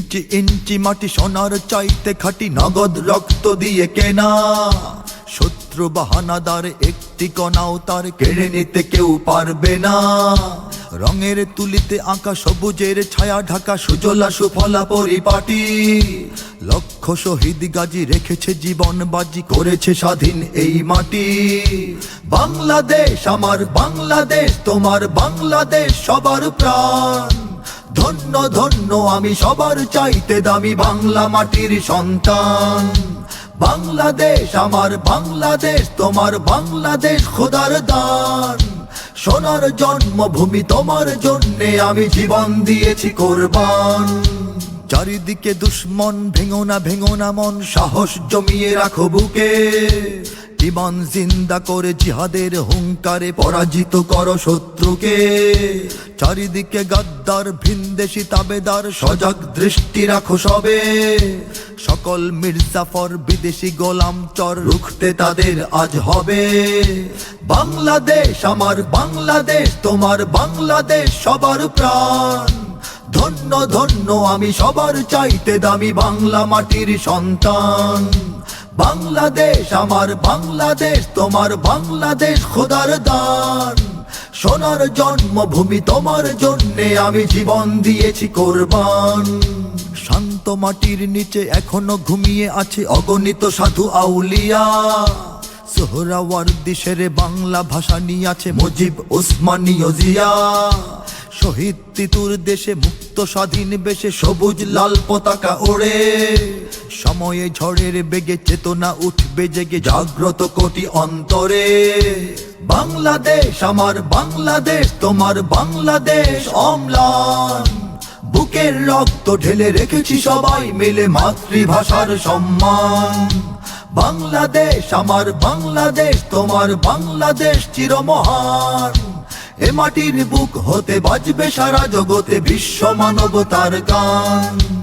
ইঞ্চি ইঞ্চি মাটি সোনার চাইতে খাঁটি, নগদ রক্ত দিয়ে কেনা। শত্রু বাহানাদার একটি কণাও তার কেড়ে নিতে কেউ পারবে না। রঙের তুলিতে আঁকা সবুজের ছায়া ঢাকা সুজলা সুফলা পরিপাটি। লক্ষ শহীদ গাজী রেখেছে জীবন বাজি, করেছে স্বাধীন এই মাটি। বাংলাদেশ আমার বাংলাদেশ, তোমার বাংলাদেশ সবার প্রাণ। ধন্য ধন্য আমি সবার চাইতে দামি বাংলা মাটির সন্তান। বাংলাদেশ আমার বাংলাদেশ, তোমার বাংলাদেশ খোদার দান। সোনার জন্মভূমি তোমার জন্যে আমি জীবন দিয়েছি কোরবান। চারিদিকে দুশ্মন, ভেঙো না মন, সাহস জমিয়ে রাখো বুকে। জীবন জিন্দা করে জিহাদের হুঙ্কারে পরাজিত করো শত্রুকে। চারিদিকে গাদ্দার ভিনদেশি তাবেদার, সজাগ দৃষ্টি রাখো সবে। সকল মির্জাফর বিদেশি গোলাম চর, রুখতে তাদের আজ হবে। বাংলাদেশ আমার বাংলাদেশ, তোমার বাংলাদেশ সবার প্রাণ। ধন্য ধন্য আমি সবার চাইতে দামি বাংলা মাটির সন্তান। বাংলাদেশ আমার বাংলাদেশ, তোমার বাংলাদেশ খোদার দান। সোনার জন্মভূমি তোমার জন্যে আমি জীবন দিয়েছি কোরবান। শান্ত মাটির নিচে এখনো ঘুমিয়ে আছে অগণিত সাধু আউলিয়া। সোহরাওয়ার্দী শেরে বাংলা ভাষা নিয়ে আছে মুজিব, ওসমানী ও জিয়া। শহীদ তিতুর দেশে মুক্ত স্বাধীন বেশে সবুজ লাল পতাকা ওড়ে। সময়ে ঝড়ের বেগে চেতনা উঠবে জেগে, জাগ্রত কোটি অন্তরে। বাংলাদেশ আমার বাংলাদেশ, তোমার বাংলাদেশ অম্লান। বুকের রক্ত ঢেলে রেখেছি সবাই মিলে মাতৃভাষার সম্মান। বাংলাদেশ আমার বাংলাদেশ, তোমার বাংলাদেশ চিরমহান। এ মাটির বুক হতে বাজবে সারা জগতে বিশ্ব মানবতার গান।